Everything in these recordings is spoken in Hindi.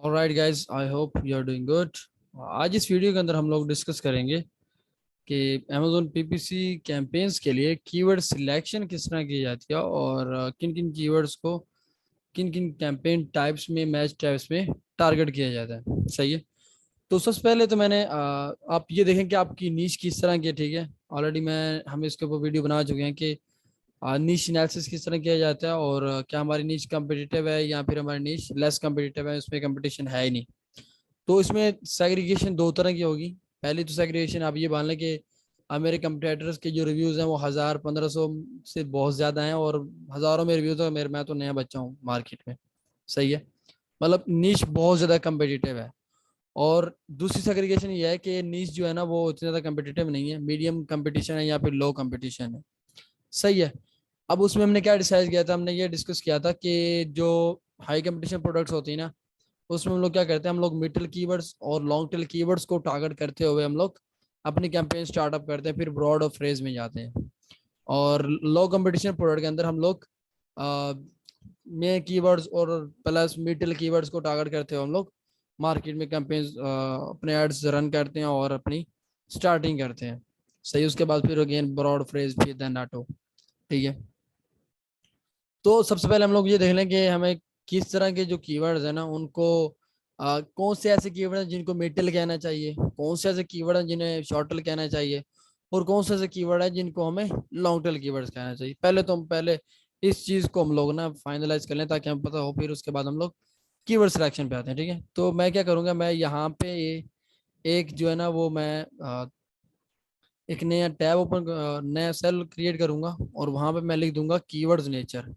Alright guys, I hope you are doing good. आज इस वीडियो के अंदर हम लोग डिस्कस करेंगे कि Amazon PPC कैंपेन्स के लिए कीवर्ड सिलेक्शन किस तरह की जाती है और किन किन कीवर्ड्स को किन किन कैंपेन टाइप्स में, मैच टाइप्स में टारगेट किया जाता है। सही है। तो सबसे पहले तो आप ये देखें कि आपकी नीश किस तरह की है। ठीक है, ऑलरेडी हम इसके ऊपर वीडियो बना चुके हैं कि नीश एनालिसिस किस तरह किया जाता है और क्या हमारी नीश कम्पिटिटिव है या फिर हमारी नीश लेस कम्पिटिटिव है, उसमें कंपटीशन है ही नहीं। तो इसमें सेग्रीगेशन दो तरह की होगी। पहली तो सेग्रीगेशन आप ये मान लें कि मेरे कंपटीटर्स के जो रिव्यूज़ हैं वो 1000-1500 से बहुत ज़्यादा हैं और हज़ारों में रिव्यूज़ है। मैं तो नया बच्चा हूँ मार्केट में। सही है, मतलब नीश बहुत ज़्यादा कम्पिटिटिव है। और दूसरी सेग्रीगेशन ये है कि नीश जो है ना वो इतनी ज़्यादा कम्पिटिटिव नहीं है, मीडियम कंपटीशन है या फिर लो कंपटीशन है। सही है। अब उसमें हमने क्या डिसाइड किया था, हमने ये डिस्कस किया था कि जो हाई कंपटीशन प्रोडक्ट्स होती है ना, उसमें हम लोग क्या करते हैं, हम लोग मिडिल कीवर्ड्स और लॉन्ग टेल कीवर्ड्स को टारगेट करते हुए हम लोग अपनी कैंपेन स्टार्टअप करते हैं, फिर ब्रॉड और फ्रेज में जाते हैं। और लो कंपटीशन प्रोडक्ट के अंदर हम लोग में कीवर्ड्स और प्लस मिडिल कीवर्ड्स को टारगेट करते हुए हम लोग मार्केट में कैंपेन अपने एड्स रन करते हैं और अपनी स्टार्टिंग करते हैं। सही, उसके बाद फिर अगेन ब्रॉड फ्रेज फिर देन ऑटो। ठीक है। तो सबसे पहले हम लोग ये देख लें कि हमें किस तरह के जो कीवर्ड्स है ना उनको कौन से ऐसे कीवर्ड हैं जिनको मिडिल कहना चाहिए, कौन से ऐसे कीवर्ड हैं जिन्हें शॉर्ट टेल कहना चाहिए, और कौन से ऐसे कीवर्ड है जिनको हमें लॉन्ग टेल कीवर्ड्स कहना चाहिए। पहले इस चीज को हम लोग ना फाइनलाइज कर लें ताकि हमें पता हो, फिर उसके बाद हम लोग कीवर्ड सिलेक्शन पे आते हैं। ठीक है, तो मैं क्या करूंगा, मैं यहाँ पे एक जो है ना वो मैं एक नया टैब ओपन, नया सेल क्रिएट करूंगा और वहां पे मैं लिख दूंगा कीवर्ड्स नेचर।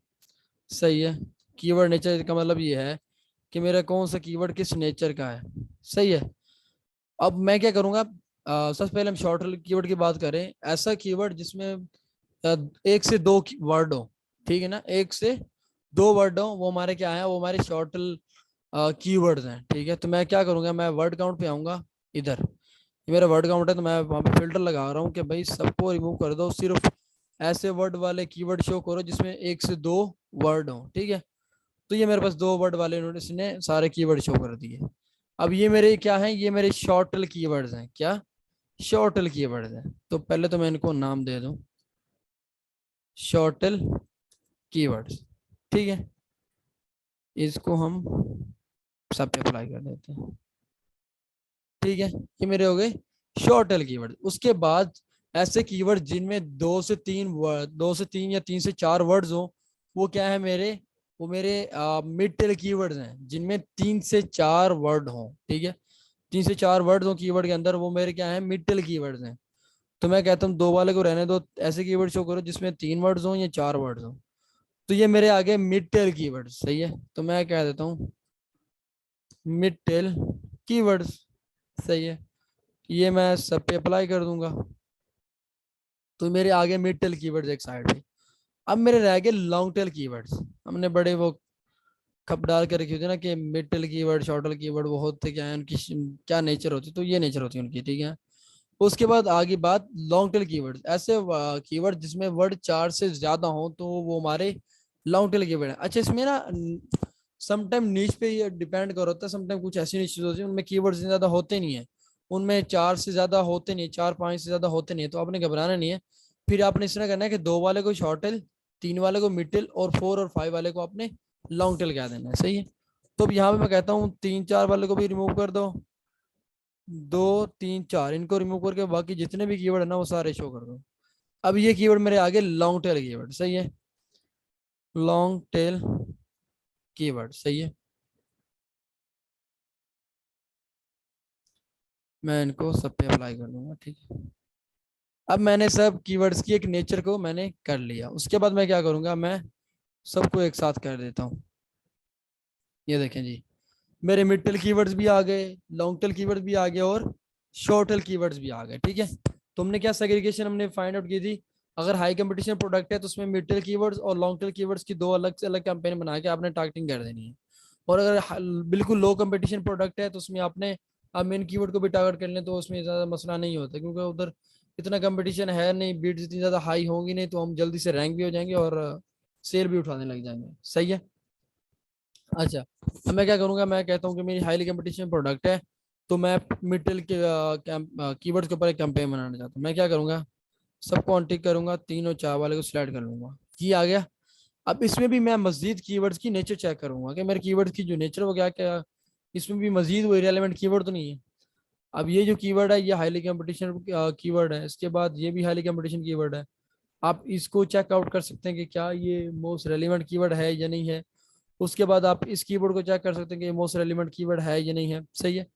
सही है। कीवर्ड नेचर का मतलब ये है कि मेरा कौन सा कीवर्ड किस नेचर का है। सही है। अब मैं क्या करूंगा, सबसे पहले हम शॉर्ट कीवर्ड की बात करें। ऐसा कीवर्ड जिसमें एक से दो वर्ड हो। ठीक है ना, एक से दो वर्ड हो, वो हमारे क्या है, वो हमारे शॉर्ट कीवर्ड्स हैं। ठीक है, तो मैं क्या करूंगा, मैं वर्ड काउंट पे आऊंगा। इधर ये मेरा वर्ड काउंट है, तो मैं वहां पे फिल्टर लगा रहा हूँ कि भाई सबको रिमूव कर दो, सिर्फ ऐसे वर्ड वाले कीवर्ड शो करो जिसमें एक से दो वर्ड हो। ठीक है, तो ये मेरे पास दो वर्ड वाले नोटिस ने सारे कीवर्ड शो कर दिए। अब ये मेरे क्या हैं, ये मेरे शॉर्टल कीवर्ड्स हैं। क्या शॉर्टल कीवर्ड्स हैं? तो पहले तो मैं इनको नाम दे दूं शॉर्टल कीवर्ड्स। ठीक है, इसको हम सब पे अप्लाई कर देते हैं। ठीक है, ये मेरे हो गए शॉर्टल कीवर्ड। उसके बाद ऐसे कीवर्ड जिनमें दो से तीन या तीन से चार वर्ड्स हो, वो क्या है मेरे, वो मेरे मिड टेल कीवर्ड्स हैं जिनमें तीन से चार वर्ड हो। ठीक है, तीन से चार वर्ड्स हो कीवर्ड के अंदर, वो मेरे क्या है, मिड टेल कीवर्ड्स हैं। तो मैं कहता हूँ दो वाले को रहने दो, ऐसे कीवर्ड शो करो जिसमें तीन वर्ड्स हो या चार वर्ड्स हो। तो ये मेरे आगे मिड टेल कीवर्ड। सही है, तो मैं कह देता हूँ मिड टेल कीवर्ड्स। सही है, ये मैं सब पे अप्लाई कर दूंगा। तो मेरे आगे मिड टेल कीवर्ड्स एक साइड पे। अब मेरे रह गए लॉन्ग टेल कीवर्ड्स। हमने बड़े वो खप डाल के रखी होती है ना कि mid tail keyword, short tail keyword, वो होते क्या है, उनकी क्या नेचर होती है, तो ये नेचर होती है उनकी। ठीक है, उसके बाद आगे बात लॉन्ग टेल कीवर्ड्स। ऐसे कीवर्ड जिसमें वर्ड चार से ज्यादा हो तो वो हमारे लॉन्ग टेल कीवर्ड है। अच्छा, इसमें ना समटाइम नीच पे ये डिपेंड कर होता है। समटाइम कुछ ऐसी नीच होती है उनमें कीवर्ड्स ज्यादा होते नहीं है, उनमें चार से ज्यादा होते नहीं, चार पांच से ज्यादा होते नहीं है, तो आपने घबराना नहीं है। फिर आपने इस तरह करना है कि दो वाले को शॉर्ट टेल, तीन वाले को मिड टेल और फोर और फाइव वाले को आपने लॉन्ग टेल कह देना है। सही है। तो अब यहाँ पे मैं कहता हूँ तीन चार वाले को भी रिमूव कर दो, दो तीन चार इनको रिमूव करके बाकी जितने भी कीवर्ड है ना वो सारे शो कर दो। अब ये कीवर्ड मेरे आगे लॉन्ग टेल कीवर्ड। सही है, लॉन्ग टेल कीवर्ड। सही है, मैं इनको सब पे अप्लाई कर दूंगा। ठीक है, अब मैंने सब कीवर्ड्स की एक नेचर को मैंने कर लिया। उसके बाद मैं क्या करूंगा, मैं सबको एक साथ कर देता हूँ। ये देखें जी, मेरे मिड टेल कीवर्ड्स भी आ गए, लॉन्ग टेल कीवर्ड्स भी आ गए और शॉर्ट टेल कीवर्ड्स भी आ गए। ठीक है, तुमने क्या सेग्रीगेशन हमने फाइंड आउट की थी, अगर हाई कंपटीशन प्रोडक्ट है तो उसमें मिड टेल कीवर्ड्स और लॉन्ग टेल कीवर्ड्स की दो अलग से अलग कैंपेन बना के आपने टारगेटिंग कर देनी है। और अगर बिल्कुल लो कंपटीशन प्रोडक्ट है तो उसमें आपने आप मेन कीवर्ड को भी टारगेट कर लें तो उसमें ज़्यादा मसला नहीं होता, क्योंकि उधर इतना कंपटीशन है नहीं, बीट्स इतनी ज़्यादा हाई होंगी नहीं, तो हम जल्दी से रैंक भी हो जाएंगे और सेल भी उठाने लग जाएंगे। सही है। अच्छा, अब मैं क्या करूंगा, मैं कहता हूँ कि मेरी हाईली कंपटीशन प्रोडक्ट है, तो मैं मिडिल के कीवर्ड्स के ऊपर एक कैंपेन बनाना चाहता हूँ। मैं क्या करूंगा, सबको अनटिक करूंगा, 3 और 4 वाले को सिलेक्ट कर लूंगा, ये आ गया। अब इसमें भी मैं मजीद कीवर्ड्स की नेचर चेक करूंगा कि मेरे कीवर्ड्स की जो नेचर वो क्या क्या, इसमें भी मजीद वो इरेलीवेंट कीवर्ड तो नहीं है। अब ये जो कीवर्ड है ये हाईली कंपटीशन कीवर्ड है, इसके बाद ये भी हाईली कंपटीशन कीवर्ड है। आप इसको चेकआउट कर सकते हैं कि क्या ये मोस्ट रेलिवेंट कीवर्ड है या नहीं है। उसके बाद आप इस कीवर्ड को चेक कर सकते हैं कि ये मोस्ट रेलिवेंट कीवर्ड है या नहीं है, सही है।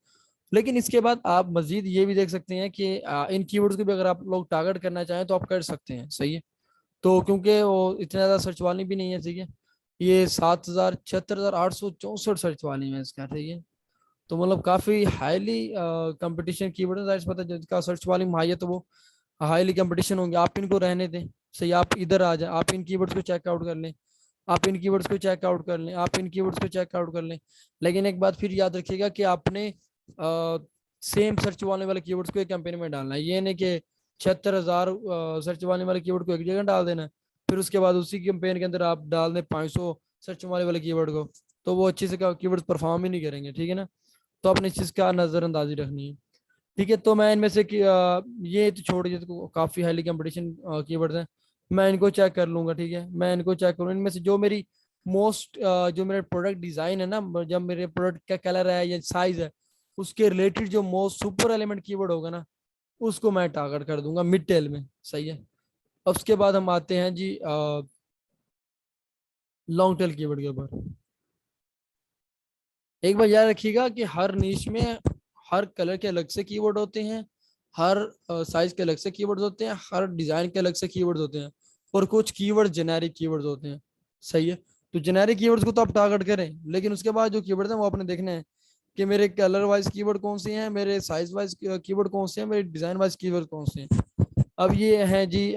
लेकिन इसके बाद आप मजीद ये भी देख सकते हैं कि इन कीवर्ड्स को भी अगर आप लोग टारगेट करना चाहें तो आप कर सकते हैं, सही है। तो क्योंकि वो इतना ज़्यादा सर्च वाली भी नहीं है, ठीक है। ये 7,76,864 सर्च वाली है इसका, ठीक है। तो मतलब काफ़ी हाईली कंपटीशन कीवर्ड है, जाहिर सी बात है जिसका सर्च वॉल्यूम हाई है तो वो हाईली कंपटीशन होंगे। आप इनको रहने दें, सही, आप इधर आ जाए, आप इन कीवर्ड्स को चेकआउट कर लें, आप इन कीवर्ड्स को चेकआउट कर लें, आप इन कीवर्ड्स को चेकआउट कर लें। लेकिन एक बात फिर याद रखिएगा कि आपने सेम सर्च वाले वाले कीवर्ड्स को एक कैंपेन में डालना है, ये नहीं कि 76,000 सर्च वाले वाले कीवर्ड को एक जगह डाल देना है, फिर उसके बाद उसी कैंपेन के अंदर आप डाल दें 500 सर्च वाले वाले कीवर्ड को, तो वो अच्छे से कीवर्ड्स परफॉर्म ही नहीं करेंगे, ठीक है ना। तो अपने इस चीज़ का नज़रअंदाजी रखनी है, ठीक है। तो मैं इनमें से ये तो छोड़िए, तो काफ़ी हाईली कंपटीशन कीवर्ड्स हैं, मैं इनको चेक कर लूंगा, ठीक है। मैं इनको चेक करूँ, इनमें से जो मेरी मोस्ट जो मेरा प्रोडक्ट डिज़ाइन है ना, जब मेरे प्रोडक्ट का कलर है या साइज है, उसके रिलेटेड जो मोस्ट सुपर एलिमेंट कीवर्ड होगा ना, उसको मैं टारगेट कर दूंगा मिड टेल में, सही है। अब उसके बाद हम आते हैं जी लॉन्ग टेल कीवर्ड के ऊपर। एक बार याद रखिएगा कि हर नीश में हर कलर के अलग से कीवर्ड होते हैं, हर साइज के अलग से कीवर्ड्स होते हैं, हर डिजाइन के अलग से कीवर्ड्स होते हैं, और कुछ कीवर्ड जेनेरिक कीवर्ड्स होते हैं, सही है। तो जेनेरिक कीवर्ड्स को तो आप टारगेट करें, लेकिन उसके बाद जो कीवर्ड्स हैं वो आपने देखने हैं कि मेरे कलर वाइज कीवर्ड कौन से हैं, मेरे साइज वाइज कीवर्ड कौन से हैं, मेरे डिजाइन वाइज कीवर्ड कौन से हैं। अब ये है जी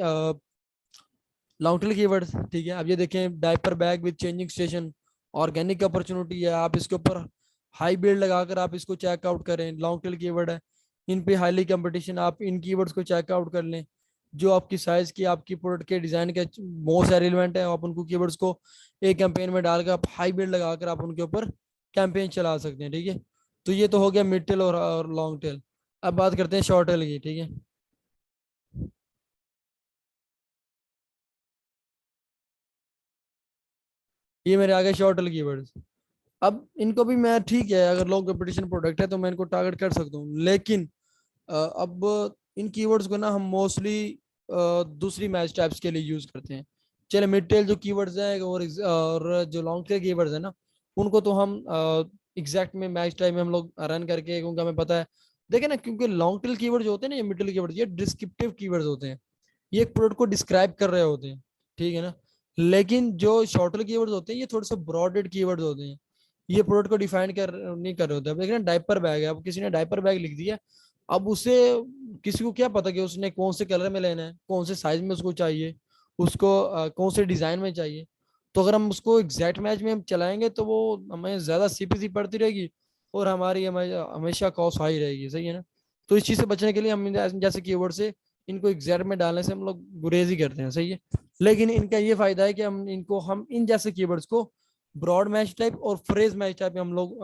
लॉन्ग टेल कीवर्ड्स, ठीक है। अब ये देखें, diaper bag with changing station, organic opportunity है, आप इसके ऊपर हाई बिल्ड लगाकर आप इसको चेकआउट करें, लॉन्ग टेल कीवर्ड है। इन पे हाईली कंपटीशन, आप इन कीवर्ड्स को चेकआउट कर लें, जो आपकी साइज की आपकी प्रोडक्ट के डिजाइन के मोस्ट रेलिवेंट है, आप उनको कीवर्ड्स को एक कैंपेन में डालकर आप हाई बिल्ड लगाकर आप उनके ऊपर कैंपेन चला सकते हैं, ठीक है। तो ये तो हो गया मिड टेल और लॉन्ग टेल। अब बात करते हैं शॉर्ट टेल की, ठीक है। ये मेरे आगे शॉर्ट टेल कीवर्ड्स। अब इनको भी मैं, ठीक है, अगर लो कंपटीशन प्रोडक्ट है तो मैं इनको टारगेट कर सकता हूँ, लेकिन अब इन कीवर्ड्स को ना हम मोस्टली दूसरी मैच टाइप्स के लिए यूज करते हैं। चले मिड टेल जो कीवर्ड्स हैं और जो लॉन्ग टेल कीवर्ड्स है ना, उनको तो हम एग्जैक्ट में मैच टाइप में हम लोग रन करके, क्योंकि हमें पता है, देखे ना, क्योंकि लॉन्ग टेल कीवर्ड जो होते हैं ना, ये मिड टेल कीवर्ड, ये डिस्क्रिप्टिव कीवर्ड्स होते हैं, ये एक प्रोडक्ट को डिस्क्राइब कर रहे होते हैं, ठीक है ना। लेकिन जो शॉर्टर कीवर्ड्स होते हैं ये थोड़े से ब्रॉडेड कीवर्ड्स होते हैं, ये प्रोडक्ट को डिफाइन कर नहीं कर रहे होते। अब देखिए ना, डायपर बैग है, अब किसी ने डायपर बैग लिख दिया, अब उसे, किसी को क्या पता कि उसने कौन से कलर में लेना है, कौन से साइज में उसको चाहिए, उसको कौन से डिजाइन में चाहिए। तो अगर हम उसको एग्जैक्ट मैच में हम चलाएंगे तो वो हमें ज्यादा सीपीसी पड़ती रहेगी, और हमारी हमेशा कॉस्ट हाई रहेगी, सही है ना। तो इस चीज से बचने के लिए हम जैसे कीवर्ड से इनको एग्जैक्ट में डालने से हम लोग गुरेज ही करते हैं, सही है। लेकिन इनका ये फायदा है कि हम इन जैसे कीवर्ड्स को ब्रॉड मैच टाइप और फ्रेज मैच टाइप में हम लोग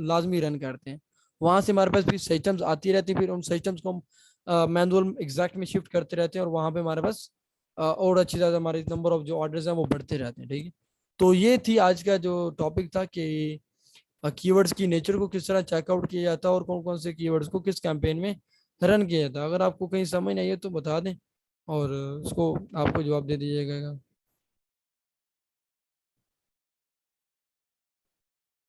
लाजमी रन करते हैं। वहां से हमारे पास फिर सिस्टम्स आती रहती है, फिर उन सिस्टम्स को हम मैनुअल एग्जैक्ट में शिफ्ट करते रहते हैं, और वहां पे हमारे पास और अच्छी ज्यादा हमारे नंबर ऑफ जो ऑर्डर्स हैं वो बढ़ते रहते हैं, ठीक है। तो ये थी आज का जो टॉपिक था कि कीवर्ड्स की नेचर को किस तरह चेकआउट किया जाता है, और कौन कौन से कीवर्ड्स को किस कैंपेन में रन किया जाता है। अगर आपको कहीं समझ नहीं है तो बता दें, और उसको आपको जवाब दे दीजिएगा।